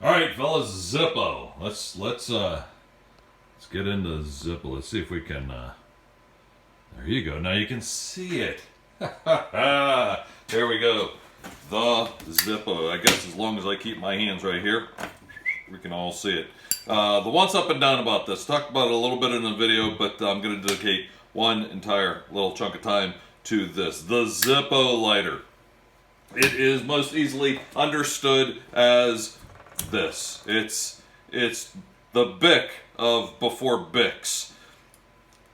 All right, fellas, Zippo. Let's get into Zippo. Let's see if we can. There you go. Now you can see it. There we go. The Zippo. I guess as long as I keep my hands right here, we can all see it. The once up and down about this. Talked about it a little bit in the video, but I'm going to dedicate one entire little chunk of time to this. The Zippo lighter. It is most easily understood as this. It's the Bic of before Bics.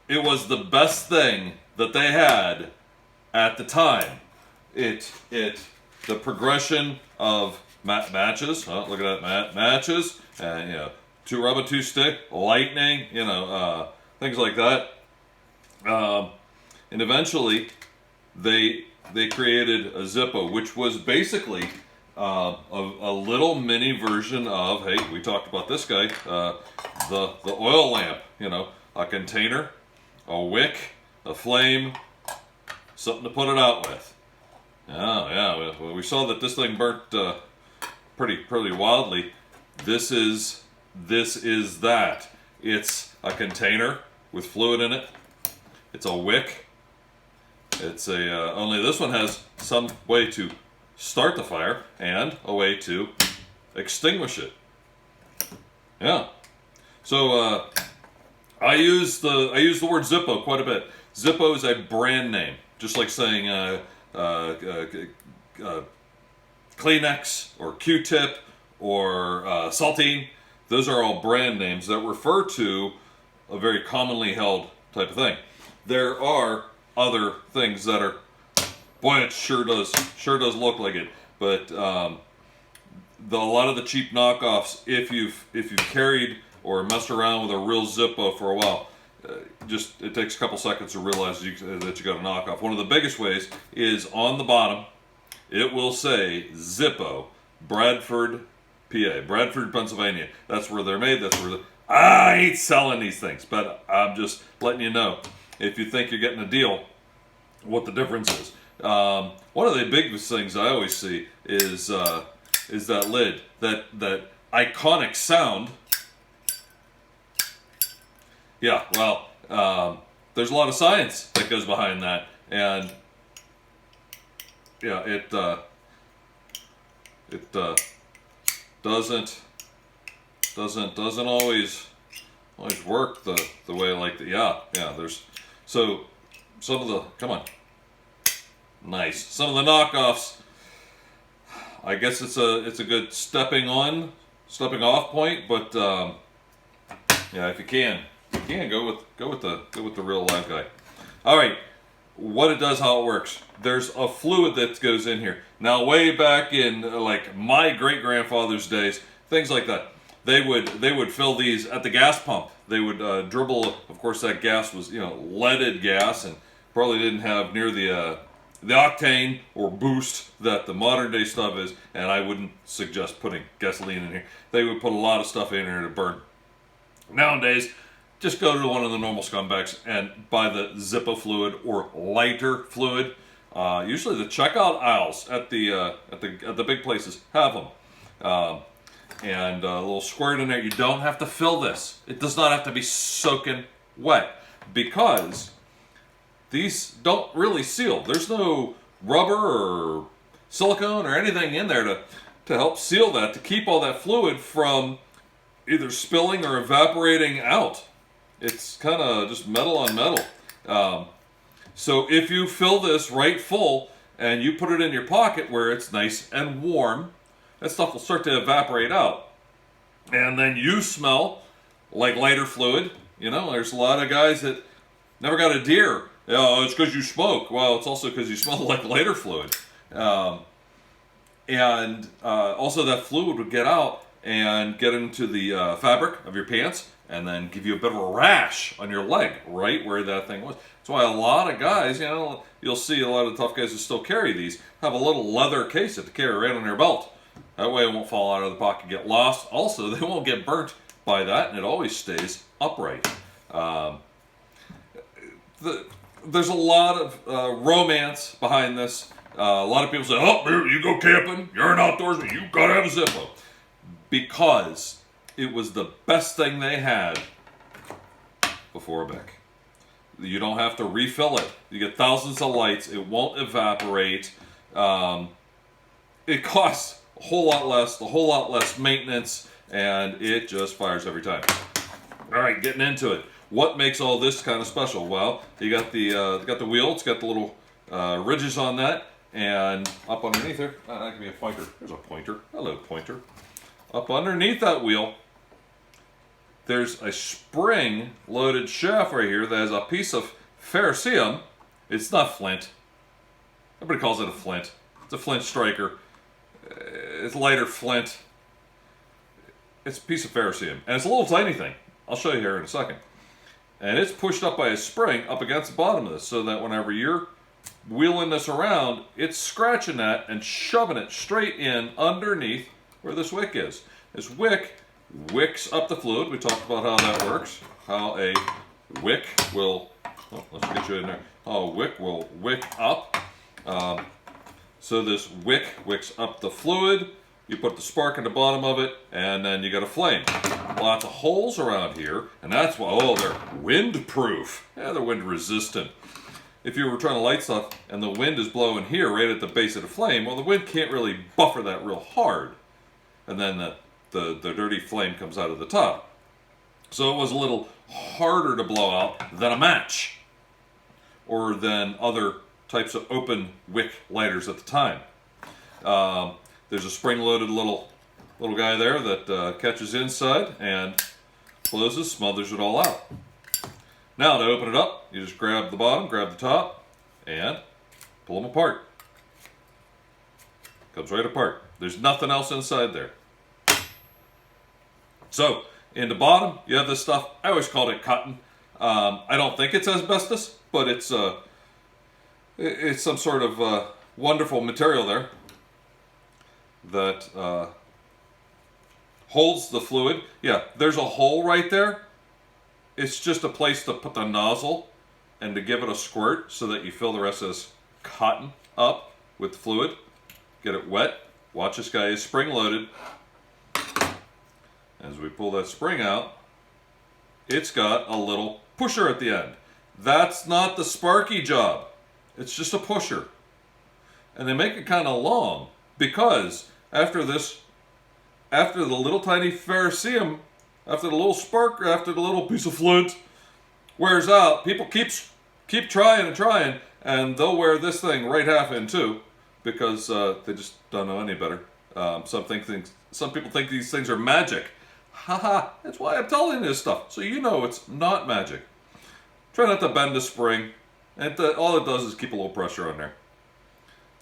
It was the best thing that they had at the time. The progression of matches. Oh, look at that, matches. And two rubber, two stick, lightning. Things like that. And eventually, they created a Zippo, which was basically a little mini version of, hey, we talked about this guy, the oil lamp. A container, a wick, a flame, something to put it out with. Oh yeah, we saw that this thing burnt pretty wildly. This is that. It's a container with fluid in it. It's a wick. It's only this one has some way to start the fire and a way to extinguish it. Yeah. So I use the word Zippo quite a bit. Zippo is a brand name, just like saying Kleenex or Q-tip or Saltine. Those are all brand names that refer to a very commonly held type of thing. There are other things that are, boy, it sure does look like it. But a lot of the cheap knockoffs, if you've carried or messed around with a real Zippo for a while, it takes a couple seconds to realize that you got a knockoff. One of the biggest ways is on the bottom. It will say Zippo, Bradford, PA, Bradford, Pennsylvania. That's where they're made. I ain't selling these things, but I'm just letting you know, if you think you're getting a deal, what the difference is. One of the biggest things I always see is that lid, that iconic sound. Yeah, well, there's a lot of science that goes behind that, and yeah, it doesn't always work the way like the there's so some of the some of the knockoffs, I guess it's a good stepping off point, but if you can go with the real live guy. All right, what it does, how it works. There's a fluid that goes in here. Now, way back in like my great grandfather's days, things like that, they would fill these at the gas pump. They would dribble. Of course, that gas was leaded gas and probably didn't have near the octane or boost that the modern day stuff is. And I wouldn't suggest putting gasoline in here. They would put a lot of stuff in here to burn. Nowadays, just go to one of the normal scumbags and buy the Zippo fluid or lighter fluid. Usually the checkout aisles at the big places have them. And a little squirt in there. You don't have to fill this. It does not have to be soaking wet, because these don't really seal. There's no rubber or silicone or anything in there to help seal that, to keep all that fluid from either spilling or evaporating out. It's kind of just metal on metal. So if you fill this right full and you put it in your pocket where it's nice and warm, that stuff will start to evaporate out. And then you smell like lighter fluid. There's a lot of guys that never got a deer. It's because you smoke. Well, it's also because you smell like lighter fluid. And also that fluid would get out and get into the fabric of your pants and then give you a bit of a rash on your leg, right where that thing was. That's why a lot of guys, you'll see a lot of tough guys who still carry these, have a little leather case to carry right on their belt. That way it won't fall out of the pocket, get lost. Also, they won't get burnt by that, and it always stays upright. There's a lot of romance behind this. A lot of people say, oh, you go camping, you're an outdoorsman, you gotta have a Zippo. because it was the best thing they had before a Bic. You don't have to refill it. You get thousands of lights. It won't evaporate. It costs a whole lot less maintenance, and it just fires every time. All right, getting into it. What makes all this kind of special? Well, you got the wheel. It's got the little ridges on that, and up underneath there, that could be a pointer. There's a pointer. Hello, pointer. Up underneath that wheel, there's a spring-loaded shaft right here that has a piece of ferrocerium. It's not flint. Everybody calls it a flint. It's a flint striker. It's lighter flint. It's a piece of ferrocerium, and it's a little tiny thing. I'll show you here in a second. And it's pushed up by a spring up against the bottom of this, so that whenever you're wheeling this around, it's scratching that and shoving it straight in underneath where this wick is. This wick wicks up the fluid. We talked about how that works. How a wick will, let's get you in there. How a wick will wick up. So this wick wicks up the fluid. You put the spark in the bottom of it, and then you got a flame. Lots of holes around here, and that's why, they're wind-proof. Yeah, they're wind-resistant. If you were trying to light stuff, and the wind is blowing here right at the base of the flame, well, the wind can't really buffer that real hard. And then the dirty flame comes out of the top. So it was a little harder to blow out than a match, or than other types of open wick lighters at the time. There's a spring-loaded little guy there that catches inside and closes, smothers it all out. Now to open it up, you just grab the bottom, grab the top, and pull them apart. Comes right apart. There's nothing else inside there. So, in the bottom, you have this stuff. I always called it cotton. I don't think it's asbestos, but it's some sort of wonderful material there that holds the fluid. Yeah, there's a hole right there. It's just a place to put the nozzle and to give it a squirt so that you fill the rest of this cotton up with fluid. Get it wet. Watch, this guy is spring-loaded. As we pull that spring out, it's got a little pusher at the end. That's not the sparky job. It's just a pusher. And they make it kind of long because after the little tiny ferrocerium, after the little spark, after the little piece of flint wears out, people keep trying and trying, and they'll wear this thing right half in two because they just don't know any better. Some people think these things are magic. Haha, that's why I'm telling you this stuff, so you know it's not magic. Try not to bend the spring, and all it does is keep a little pressure on there.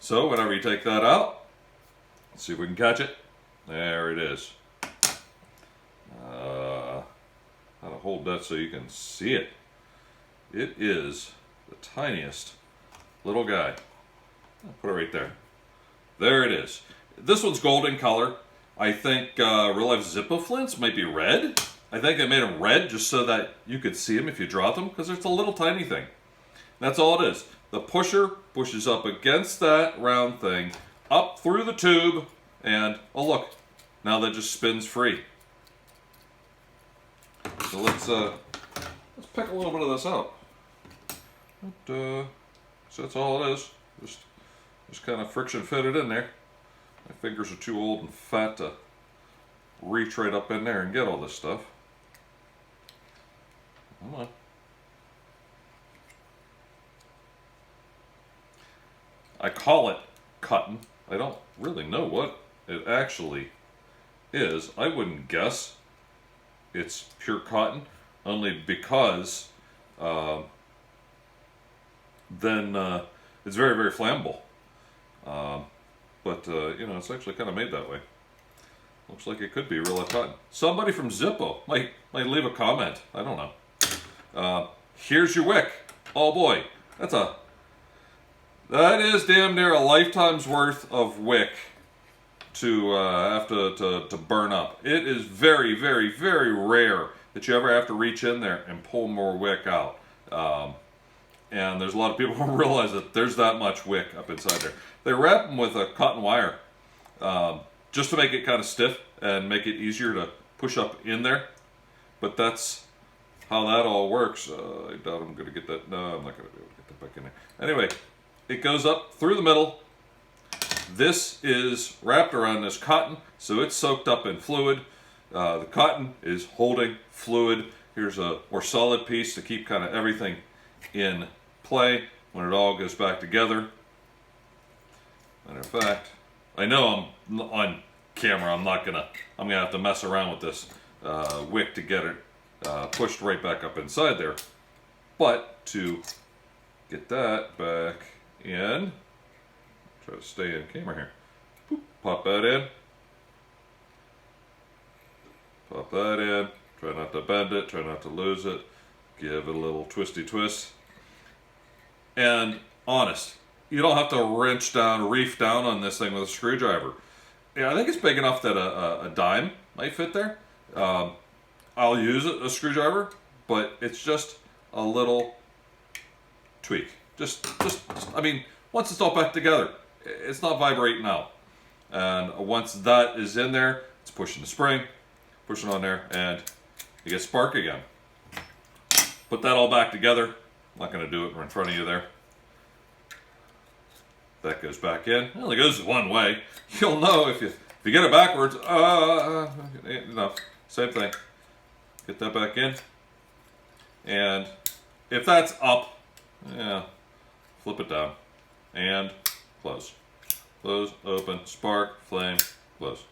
So whenever you take that out, let's see if we can catch it. There it is. How to hold that so you can see it. It is the tiniest little guy. I'll put it right there. There it is. This one's golden color. I think real life Zippo flints might be red. I think they made them red just so that you could see them if you dropped them, because it's a little tiny thing. That's all it is. The pusher pushes up against that round thing, up through the tube, and oh look, now that just spins free. So let's pick a little bit of this out. So that's all it is. Just kind of friction fit it in there. My fingers are too old and fat to reach right up in there and get all this stuff. Come on. I call it cotton. I don't really know what it actually is. I wouldn't guess it's pure cotton, only because then it's very, very flammable. But you know, it's actually kind of made that way. Looks like it could be real life cotton. Somebody from Zippo might leave a comment. I don't know. Here's your wick. Oh boy, that is damn near a lifetime's worth of wick to have to burn up. It is very, very, very rare that you ever have to reach in there and pull more wick out. And there's a lot of people who realize that there's that much wick up inside there. They wrap them with a cotton wire just to make it kind of stiff and make it easier to push up in there. But that's how that all works. I doubt I'm going to get that. No, I'm not going to be able to get that back in there. Anyway, it goes up through the middle. This is wrapped around this cotton, so it's soaked up in fluid. The cotton is holding fluid. Here's a more solid piece to keep kind of everything in play when it all goes back together. Matter of fact, I know I'm on camera. I'm gonna have to mess around with this wick to get it pushed right back up inside there. But to get that back in, try to stay in camera here. Boop, pop that in. Pop that in. Try not to bend it. Try not to lose it. Give it a little twisty twist. And honest, you don't have to wrench down, reef down on this thing with a screwdriver. Yeah, I think it's big enough that a dime might fit there. I'll use a screwdriver, but it's just a little tweak. Just, I mean, once it's all back together, it's not vibrating out. And once that is in there, it's pushing the spring, pushing on there, and you get spark again. Put that all back together. I'm not going to do it in front of you there. That goes back in. It only goes one way. You'll know if you get it backwards. Enough. Same thing. Get that back in. And if that's up, yeah, flip it down. And close. Close, open, spark, flame, close.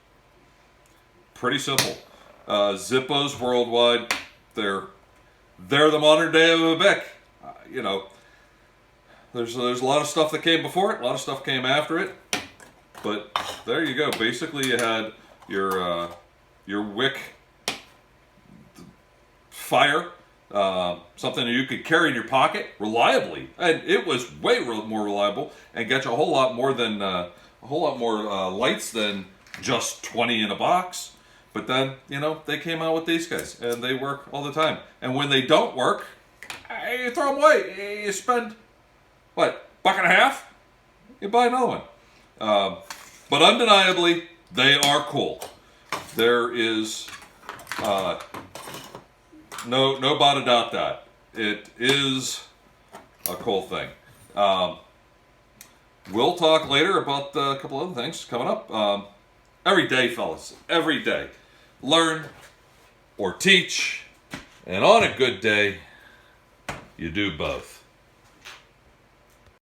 Pretty simple. Zippos worldwide, they're the modern day of a Bic. You know, there's a lot of stuff that came before it, a lot of stuff came after it, but there you go. Basically, you had your wick fire, something that you could carry in your pocket reliably, and it was way more reliable and get you a whole lot more lights than just 20 in a box. But then, you know, they came out with these guys, and they work all the time. And when they don't work, you throw them away. You spend, what, $1.50? You buy another one. But undeniably, they are cool. There is no doubt that. It is a cool thing. We'll talk later about a couple other things coming up. Every day, fellas, every day. Learn or teach, and on a good day, you do both.